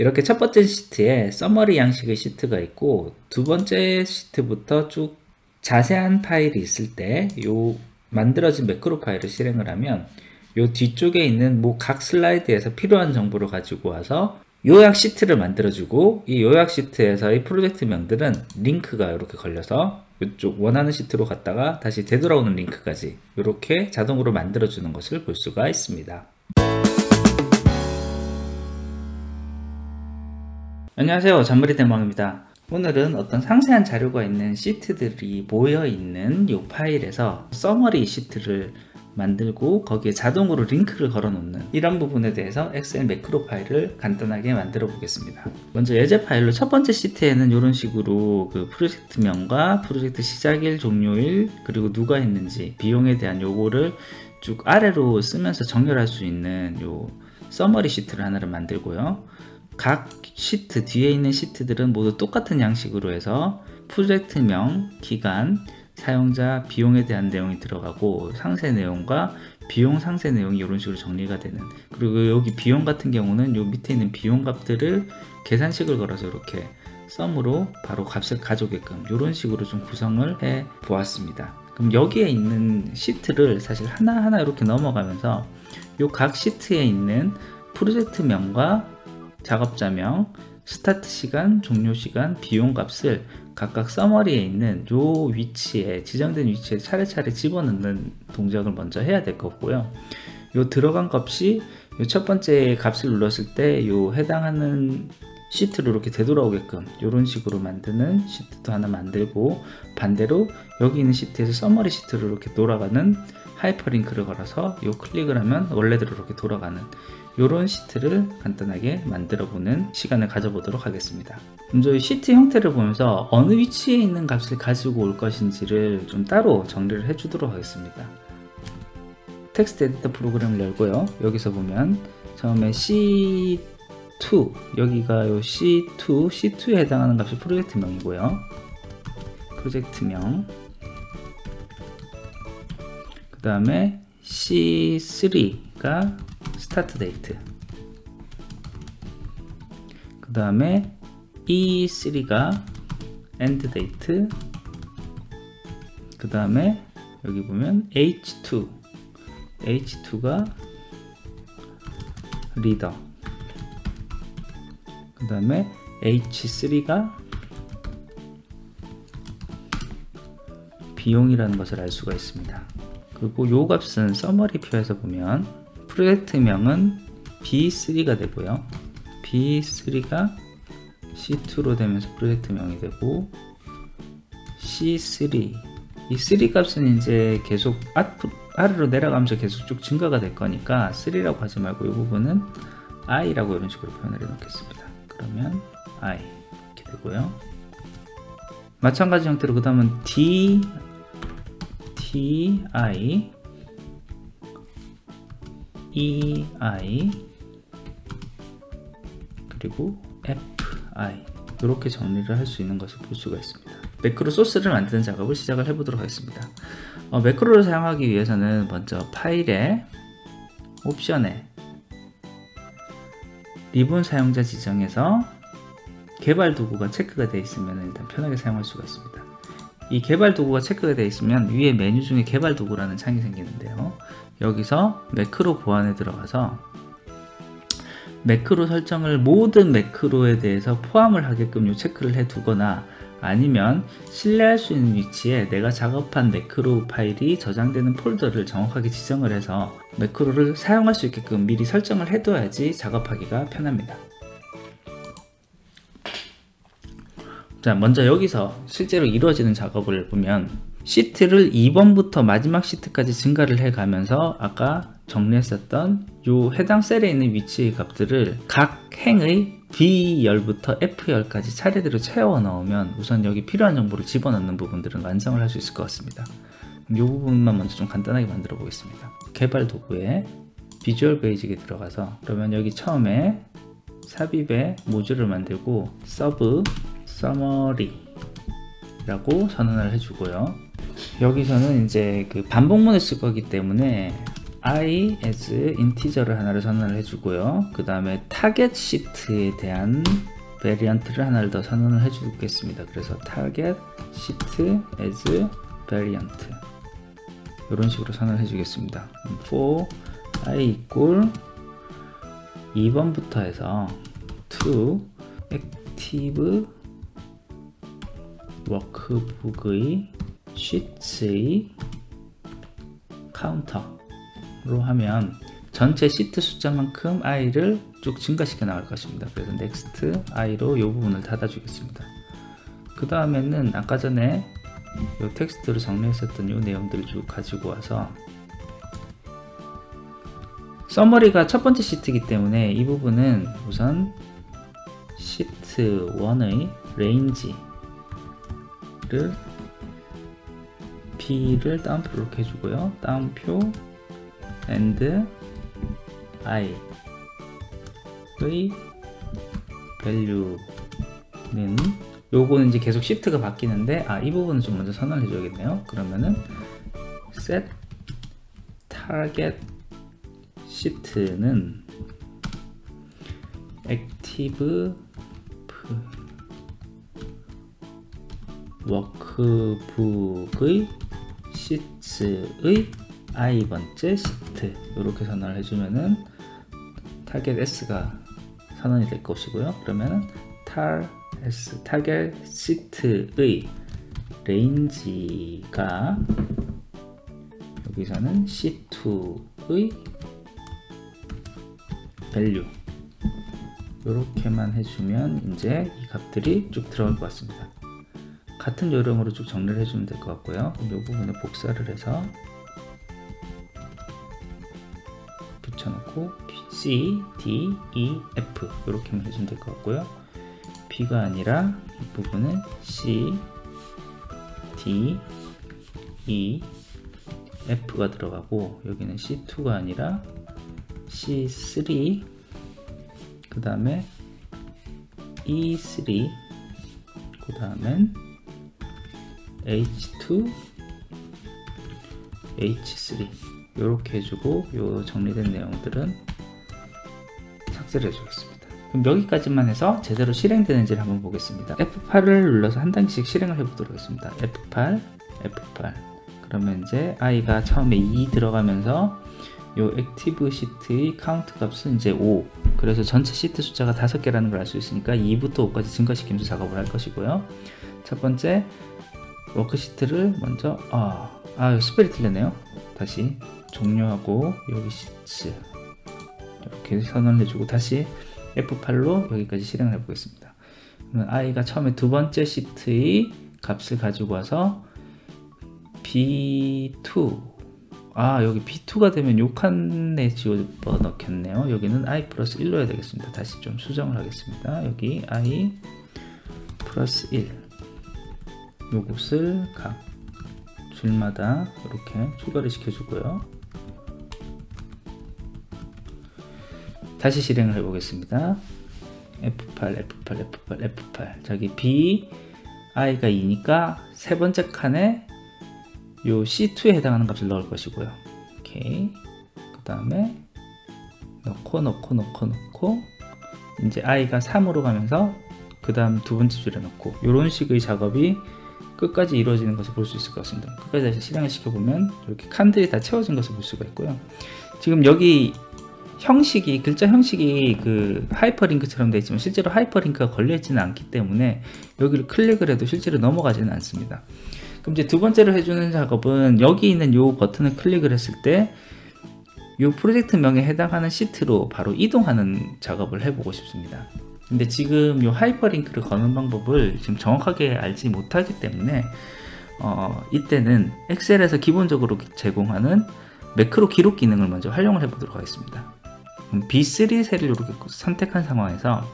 이렇게 첫 번째 시트에 서머리 양식의 시트가 있고, 두 번째 시트부터 쭉 자세한 파일이 있을 때 요 만들어진 매크로 파일을 실행을 하면 요 뒤쪽에 있는 뭐 각 슬라이드에서 필요한 정보를 가지고 와서 요약 시트를 만들어주고, 이 요약 시트에서의 프로젝트 명들은 링크가 이렇게 걸려서 이쪽 원하는 시트로 갔다가 다시 되돌아오는 링크까지 이렇게 자동으로 만들어주는 것을 볼 수가 있습니다. 안녕하세요, 잔머리 대망입니다. 오늘은 어떤 상세한 자료가 있는 시트들이 모여있는 이 파일에서 서머리 시트를 만들고 거기에 자동으로 링크를 걸어 놓는 이런 부분에 대해서 엑셀 매크로 파일을 간단하게 만들어 보겠습니다. 먼저 예제 파일로 첫 번째 시트에는 이런 식으로 그 프로젝트명과 프로젝트 시작일, 종료일, 그리고 누가 했는지, 비용에 대한 요거를 쭉 아래로 쓰면서 정렬할 수 있는 요 서머리 시트를 하나를 만들고요. 각 시트 뒤에 있는 시트들은 모두 똑같은 양식으로 해서 프로젝트명, 기간, 사용자, 비용에 대한 내용이 들어가고 상세 내용과 비용 상세 내용이 이런 식으로 정리가 되는, 그리고 여기 비용 같은 경우는 요 밑에 있는 비용 값들을 계산식을 걸어서 이렇게 썸으로 바로 값을 가져오게끔 이런 식으로 좀 구성을 해 보았습니다. 그럼 여기에 있는 시트를 사실 하나하나 이렇게 넘어가면서 요 각 시트에 있는 프로젝트명과 작업자명, 스타트 시간, 종료 시간, 비용 값을 각각 서머리에 있는 요 위치에, 지정된 위치에 차례차례 집어넣는 동작을 먼저 해야 될 거고요. 요 들어간 값이 요 첫 번째 값을 눌렀을 때 요 해당하는 시트로 이렇게 되돌아오게끔 이런 식으로 만드는 시트도 하나 만들고, 반대로 여기 있는 시트에서 서머리 시트로 이렇게 돌아가는 하이퍼링크를 걸어서 요 클릭을 하면 원래대로 이렇게 돌아가는 이런 시트를 간단하게 만들어 보는 시간을 가져보도록 하겠습니다. 먼저 이 시트 형태를 보면서 어느 위치에 있는 값을 가지고 올 것인지를 좀 따로 정리를 해 주도록 하겠습니다. 텍스트 에디터 프로그램을 열고요. 여기서 보면 처음에 C2, 여기가 요 C2에 해당하는 값이 프로젝트명이고요. 프로젝트명, 그 다음에 C3가 스타트 데이트, 그 다음에 E3가 엔드 데이트, 그 다음에 여기 보면 H2가 리더, 그 다음에 H3가 비용이라는 것을 알 수가 있습니다. 그리고 요 값은 서머리 표에서 보면 프로젝트명은 B3가 되고요. B3가 C2로 되면서 프로젝트명이 되고, C3, 이 3 값은 이제 계속 아래로 내려가면서 계속 쭉 증가가 될 거니까 3라고 하지 말고 이 부분은 I라고 이런 식으로 표현을 해 놓겠습니다. 그러면 I 이렇게 되고요. 마찬가지 형태로 그 다음은 TI, EI, 그리고 FI 이렇게 정리를 할 수 있는 것을 볼 수가 있습니다. 매크로 소스를 만드는 작업을 시작을 해보도록 하겠습니다. 매크로를 사용하기 위해서는 먼저 파일에 옵션에 리본 사용자 지정에서 개발 도구가 체크가 되어 있으면 일단 편하게 사용할 수가 있습니다. 이 개발 도구가 체크가 되어 있으면 위에 메뉴 중에 개발 도구라는 창이 생기는데요. 여기서 매크로 보안에 들어가서 매크로 설정을 모든 매크로에 대해서 포함을 하게끔 요 체크를 해 두거나, 아니면 신뢰할 수 있는 위치에 내가 작업한 매크로 파일이 저장되는 폴더를 정확하게 지정을 해서 매크로를 사용할 수 있게끔 미리 설정을 해둬야지 작업하기가 편합니다. 자, 먼저 여기서 실제로 이루어지는 작업을 보면 시트를 2번부터 마지막 시트까지 증가를 해 가면서 아까 정리했었던 요 해당 셀에 있는 위치의 값들을 각 행의 B열부터 F열까지 차례대로 채워 넣으면 우선 여기 필요한 정보를 집어넣는 부분들은 완성을 할 수 있을 것 같습니다. 이 부분만 먼저 좀 간단하게 만들어 보겠습니다. 개발 도구에 비주얼 베이직에 들어가서, 그러면 여기 처음에 삽입에 모듈을 만들고 서브 서머리 라고 선언을 해주고요. 여기서는 이제 그 반복문을 쓸 거기 때문에 I as 인티저를 하나를 선언을 해주고요. 그 다음에 타겟 시트에 대한 베리언트를 하나를 더 선언을 해주겠습니다. 그래서 타겟 시트 as variant 이런 식으로 선언을 해주겠습니다. for I equal 2번부터 해서 to active workbook의 sheets의 카운터로 하면 전체 시트 숫자만큼 i를 쭉 증가시켜 나갈 것입니다. 그래서 next i로 이 부분을 닫아 주겠습니다. 그 다음에는 아까 전에 이 텍스트로 정리했었던 이 내용들을 쭉 가지고 와서 서머리가 첫 번째 시트이기 때문에 이 부분은 우선 시트 1의 range를 B를 다운표 이렇게 해주고요. 다운표 and i의 value는 요거는 이제 계속 시프트가 바뀌는데 이 부분은 좀 먼저 선언을 해줘야겠네요. 그러면은 set target 시트는 active workbook의 시트의 i번째 시트 이렇게 선언을 해주면은 target s가 선언이 될 것이고요. 그러면은 target 시트의 range가 여기서는 C2의 value 이렇게만 해주면 이제 이 값들이 쭉 들어갈 것 같습니다. 같은 요령으로 쭉 정리를 해주면 될 것 같고요. 그럼 이 부분에 복사를 해서 붙여놓고 C, D, E, F 이렇게만 해주면 될 것 같고요. B가 아니라 이 부분은 C, D, E, F가 들어가고 여기는 C2가 아니라 C3 그 다음에 E3 그 다음엔 H2 H3 이렇게 해주고 요 정리된 내용들은 삭제를 해주겠습니다. 그럼 여기까지만 해서 제대로 실행되는지를 한번 보겠습니다. F8을 눌러서 한 단계씩 실행을 해보도록 하겠습니다. F8 F8 그러면 이제 i가 처음에 2 들어가면서 요 액티브 시트의 카운트 값은 이제 5 그래서 전체 시트 숫자가 5개라는 걸 알 수 있으니까 2부터 5까지 증가시키면서 작업을 할 것이고요. 첫 번째 워크시트를 먼저 스펠이 틀렸네요. 다시 종료하고 여기 시트 이렇게 선언을 해주고 다시 F8로 여기까지 실행을 해보겠습니다. 그러면 i가 처음에 두 번째 시트의 값을 가지고 와서 B2 여기 B2가 되면 요 칸에 집어 넣겠네요. 여기는 i 플러스 1로 해야 되겠습니다. 다시 좀 수정을 하겠습니다. 여기 i 플러스 1 요것을 각 줄마다 이렇게 추가를 시켜주고요. 다시 실행을 해보겠습니다. F8, F8, F8, F8 저기 B, i가 2니까 세 번째 칸에 요 C2에 해당하는 값을 넣을 것이고요. 오케이. 그 다음에 넣고 이제 i가 3으로 가면서 그 다음 두 번째 줄에 넣고 이런 식의 작업이 끝까지 이루어지는 것을 볼 수 있을 것 같습니다. 끝까지 다시 실행을 시켜보면 이렇게 칸들이 다 채워진 것을 볼 수가 있고요. 지금 여기 형식이 글자 형식이 그 하이퍼링크처럼 되어 있지만 실제로 하이퍼링크가 걸려 있지는 않기 때문에 여기를 클릭을 해도 실제로 넘어가지는 않습니다. 그럼 이제 두 번째로 해주는 작업은 여기 있는 요 버튼을 클릭을 했을 때 요 프로젝트명에 해당하는 시트로 바로 이동하는 작업을 해보고 싶습니다. 근데 지금 요 하이퍼링크를 거는 방법을 지금 정확하게 알지 못하기 때문에 이때는 엑셀에서 기본적으로 제공하는 매크로 기록 기능을 먼저 활용을 해보도록 하겠습니다. B3 셀을 이렇게 선택한 상황에서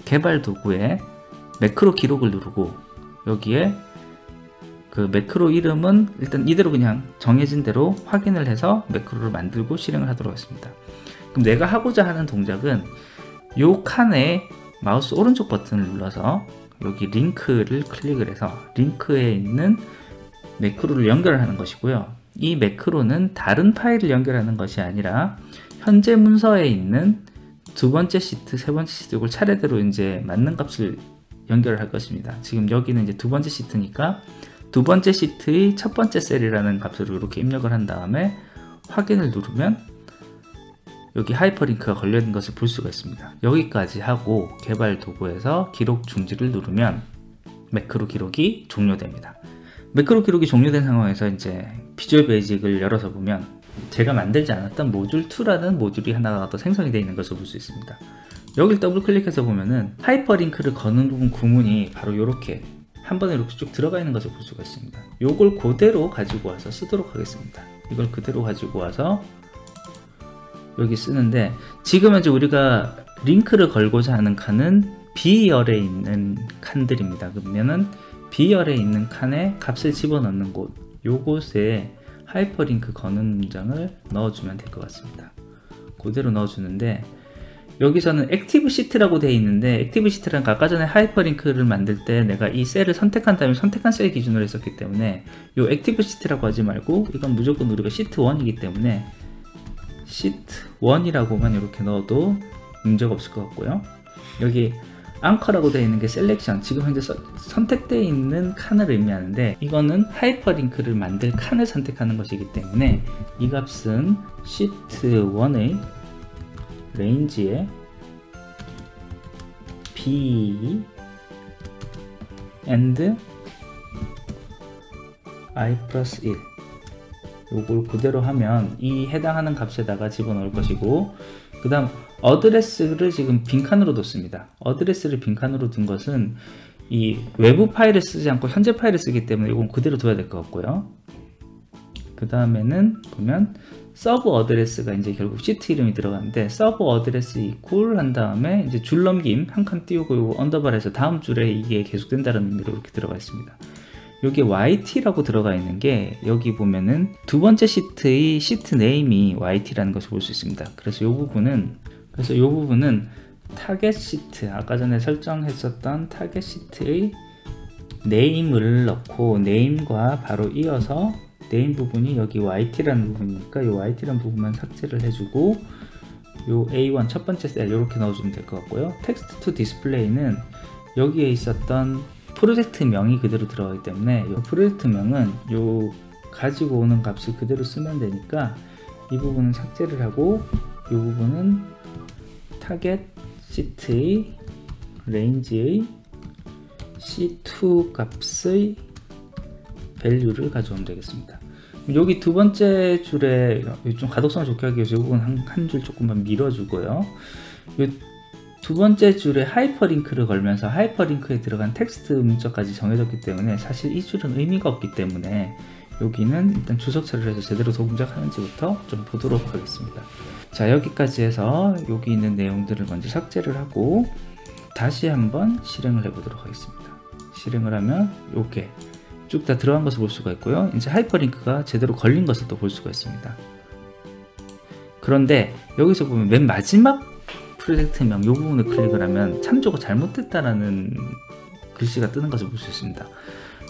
개발 도구에 매크로 기록을 누르고 여기에 그 매크로 이름은 일단 이대로 그냥 정해진 대로 확인을 해서 매크로를 만들고 실행을 하도록 하겠습니다. 그럼 내가 하고자 하는 동작은 요 칸에 마우스 오른쪽 버튼을 눌러서 여기 링크를 클릭을 해서 링크에 있는 매크로를 연결하는 것이고요. 이 매크로는 다른 파일을 연결하는 것이 아니라 현재 문서에 있는 두 번째 시트, 세 번째 시트 이걸 차례대로 이제 맞는 값을 연결을 할 것입니다. 지금 여기는 이제 두 번째 시트니까 두 번째 시트의 첫 번째 셀이라는 값을 이렇게 입력을 한 다음에 확인을 누르면 여기 하이퍼링크가 걸려 있는 것을 볼 수가 있습니다. 여기까지 하고 개발 도구에서 기록 중지를 누르면 매크로 기록이 종료됩니다. 매크로 기록이 종료된 상황에서 이제 비주얼 베이직을 열어서 보면 제가 만들지 않았던 모듈 2라는 모듈이 하나가 더 생성이 되어 있는 것을 볼 수 있습니다. 여기를 더블 클릭해서 보면은 하이퍼링크를 거는 부분 구문이 바로 이렇게 한 번에 이렇게 쭉 들어가 있는 것을 볼 수가 있습니다. 요걸 그대로 가지고 와서 쓰도록 하겠습니다. 이걸 그대로 가지고 와서 여기 쓰는데, 지금 이제 우리가 링크를 걸고자 하는 칸은 B열에 있는 칸들입니다. 그러면은 B열에 있는 칸에 값을 집어넣는 곳, 요곳에 하이퍼링크 거는 문장을 넣어주면 될 것 같습니다. 그대로 넣어주는데, 여기서는 액티브 시트라고 되어 있는데, 액티브 시트라는 아까 전에 하이퍼링크를 만들 때 내가 이 셀을 선택한 다음에 선택한 셀 기준으로 했었기 때문에 요 액티브 시트라고 하지 말고 이건 무조건 우리가 시트 1이기 때문에 시트 1이라고만 이렇게 넣어도 문제가 없을 것 같고요. 여기 앙커라고 되어 있는 게 셀렉션, 지금 현재 선택되어 있는 칸을 의미하는데, 이거는 하이퍼링크를 만들 칸을 선택하는 것이기 때문에 이 값은 시트 1의 레인지에 B and I 플러스 1 요걸 그대로 하면 이 해당하는 값에다가 집어넣을 것이고, 그 다음 어드레스를 지금 빈칸으로 뒀습니다. 어드레스를 빈칸으로 둔 것은 이 외부 파일을 쓰지 않고 현재 파일을 쓰기 때문에 이건 그대로 둬야 될 것 같고요. 그 다음에는 보면 서브 어드레스가 이제 결국 시트 이름이 들어가는데, 서브 어드레스 이퀄 한 다음에 이제 줄 넘김 한 칸 띄우고 요거 언더바에서 다음 줄에 이게 계속된다는 의미로 이렇게 들어가 있습니다. 여기 YT라고 들어가 있는 게, 여기 보면은 두 번째 시트의 시트 네임이 YT라는 것을 볼 수 있습니다. 그래서 요 부분은 타겟 시트, 아까 전에 설정했었던 타겟 시트의 네임을 넣고, 네임과 바로 이어서 네임 부분이 여기 YT라는 부분이니까 이 YT라는 부분만 삭제를 해주고, 요 A1 첫 번째 셀 이렇게 넣어주면 될 것 같고요. 텍스트 투 디스플레이는 여기에 있었던 프로젝트 명이 그대로 들어가기 때문에 이 프로젝트 명은 요 가지고 오는 값을 그대로 쓰면 되니까 이 부분은 삭제를 하고, 이 부분은 타겟 시트의 레인지의 C2 값의 밸류를 가져오면 되겠습니다. 여기 두 번째 줄에 좀 가독성을 좋게 하기 위해서 이 부분 한 줄 조금만 밀어주고요. 이 두 번째 줄에 하이퍼링크를 걸면서 하이퍼링크에 들어간 텍스트 문자까지 정해졌기 때문에 사실 이 줄은 의미가 없기 때문에 여기는 일단 주석 처리를 해서 제대로 동작하는지부터 좀 보도록 하겠습니다. 자, 여기까지 해서 여기 있는 내용들을 먼저 삭제를 하고 다시 한번 실행을 해 보도록 하겠습니다. 실행을 하면 이렇게 쭉 다 들어간 것을 볼 수가 있고요. 이제 하이퍼링크가 제대로 걸린 것을 또 볼 수가 있습니다. 그런데 여기서 보면 맨 마지막 프로젝트명 이 부분을 클릭을 하면 참조가 잘못됐다라는 글씨가 뜨는 것을 볼 수 있습니다.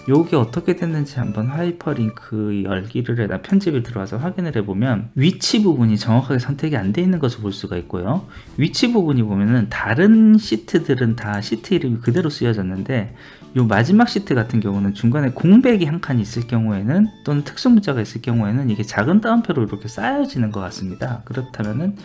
요게 어떻게 됐는지 한번 하이퍼링크 열기를 해다 편집을 들어와서 확인을 해보면 위치 부분이 정확하게 선택이 안 돼 있는 것을 볼 수가 있고요. 위치 부분이 보면은 다른 시트들은 다 시트 이름이 그대로 쓰여졌는데, 요 마지막 시트 같은 경우는 중간에 공백이 한 칸이 있을 경우에는, 또는 특수 문자가 있을 경우에는 이게 작은 따옴표로 이렇게 쌓여지는 것 같습니다. 그렇다면은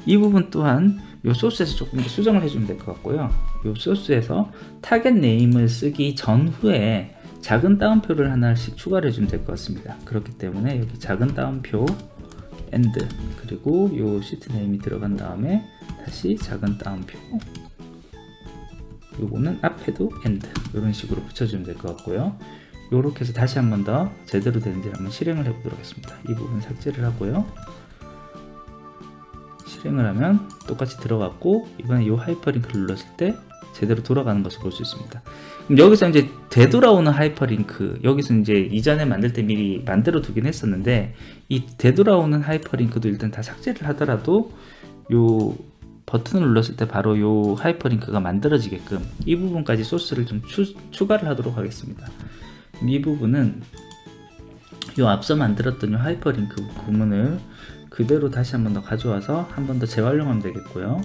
이 부분 또한 요 소스에서 조금 더 수정을 해주면 될 것 같고요. 요 소스에서 타겟 네임을 쓰기 전후에 작은 따옴표를 하나씩 추가를 해주면 될 것 같습니다. 그렇기 때문에 여기 작은 따옴표 AND, 그리고 요 시트 네임이 들어간 다음에 다시 작은 따옴표, 요거는 앞에도 AND, 이런 식으로 붙여주면 될 것 같고요. 요렇게 해서 다시 한 번 더 제대로 되는지 한번 실행을 해 보도록 하겠습니다. 이 부분 삭제를 하고요. 실행을 하면 똑같이 들어갔고, 이번에 이 하이퍼링크를 눌렀을 때 제대로 돌아가는 것을 볼 수 있습니다. 그럼 여기서 이제 되돌아오는 하이퍼링크, 여기서 이제 이전에 만들 때 미리 만들어 두긴 했었는데, 이 되돌아오는 하이퍼링크도 일단 다 삭제를 하더라도 요 버튼을 눌렀을 때 바로 요 하이퍼링크가 만들어지게끔 이 부분까지 소스를 좀 추가를 하도록 하겠습니다. 이 부분은 요 앞서 만들었던 요 하이퍼링크 구문을 그대로 다시 한 번 더 가져와서 한 번 더 재활용하면 되겠고요.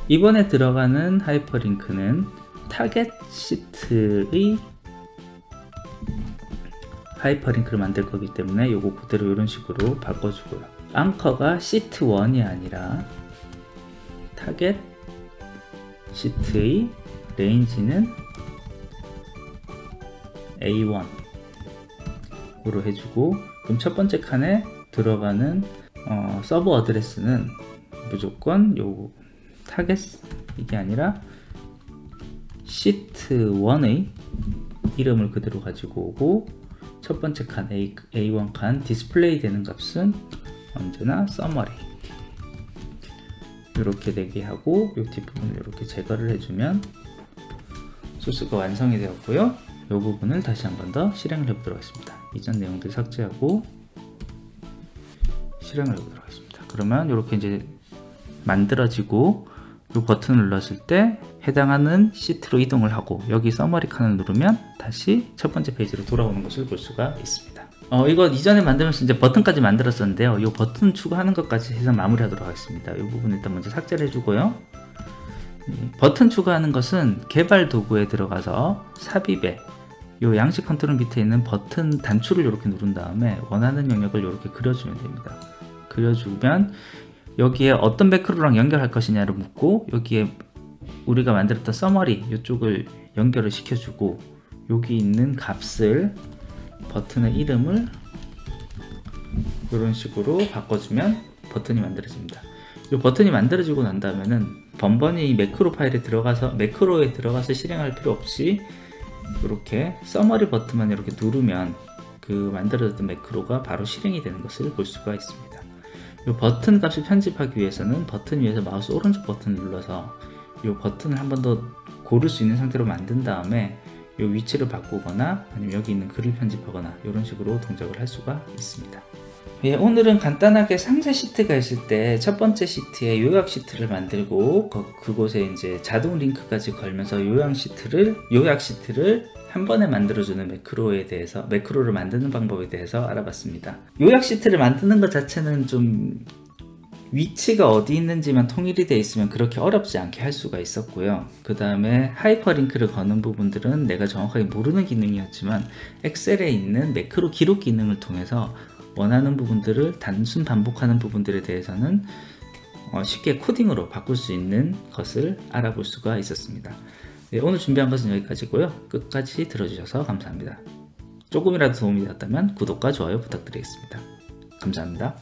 이번에 들어가는 하이퍼링크는 타겟 시트의 하이퍼링크를 만들 거기 때문에 요거 그대로 이런 식으로 바꿔주고요. 앙커가 시트 1이 아니라 타겟 시트의 레인지는 A1 으로 해주고, 그럼 첫 번째 칸에 들어가는 서버 어드레스는 무조건 요 타겟 이게 아니라 시트 1의 이름을 그대로 가지고 오고, 첫 번째 칸 A1 칸 디스플레이 되는 값은 언제나 서머리 이렇게 되게 하고, 이 뒷부분을 이렇게 제거를 해주면 소스가 완성이 되었고요. 이 부분을 다시 한 번 더 실행을 해보도록 하겠습니다. 이전 내용들 삭제하고 실행을 해보도록 하겠습니다. 그러면 이렇게 이제 만들어지고, 이 버튼을 눌렀을 때 해당하는 시트로 이동을 하고, 여기 서머리 칸을 누르면 다시 첫 번째 페이지로 돌아오는 것을 볼 수가 있습니다. 이거 이전에 만들면서 이제 버튼까지 만들었었는데요. 이 버튼 추가하는 것까지 해서 마무리하도록 하겠습니다. 이 부분 일단 먼저 삭제를 해주고요. 버튼 추가하는 것은 개발 도구에 들어가서 삽입에 요 양식 컨트롤 밑에 있는 버튼 단추를 이렇게 누른 다음에 원하는 영역을 이렇게 그려주면 됩니다. 그려주면 여기에 어떤 매크로랑 연결할 것이냐를 묻고, 여기에 우리가 만들었던 서머리 이쪽을 연결을 시켜주고, 여기 있는 값을 버튼의 이름을 이런 식으로 바꿔주면 버튼이 만들어집니다. 이 버튼이 만들어지고 난 다음에는 번번이 매크로 파일에 들어가서 매크로에 들어가서 실행할 필요 없이 이렇게 서머리 버튼만 이렇게 누르면 그 만들어졌던 매크로가 바로 실행이 되는 것을 볼 수가 있습니다. 이 버튼 값을 편집하기 위해서는 버튼 위에서 마우스 오른쪽 버튼을 눌러서 이 버튼을 한 번 더 고를 수 있는 상태로 만든 다음에 이 위치를 바꾸거나 아니면 여기 있는 글을 편집하거나 이런 식으로 동작을 할 수가 있습니다. 예, 오늘은 간단하게 상세 시트가 있을 때 첫 번째 시트에 요약 시트를 만들고 그곳에 이제 자동 링크까지 걸면서 요약 시트를 한 번에 만들어주는 매크로에 대해서, 매크로를 만드는 방법에 대해서 알아봤습니다. 요약 시트를 만드는 것 자체는 좀 위치가 어디 있는지만 통일이 되어 있으면 그렇게 어렵지 않게 할 수가 있었고요. 그 다음에 하이퍼링크를 거는 부분들은 내가 정확하게 모르는 기능이었지만 엑셀에 있는 매크로 기록 기능을 통해서 원하는 부분들을 단순 반복하는 부분들에 대해서는 쉽게 코딩으로 바꿀 수 있는 것을 알아볼 수가 있었습니다. 네, 오늘 준비한 것은 여기까지고요. 끝까지 들어주셔서 감사합니다. 조금이라도 도움이 되었다면 구독과 좋아요 부탁드리겠습니다. 감사합니다.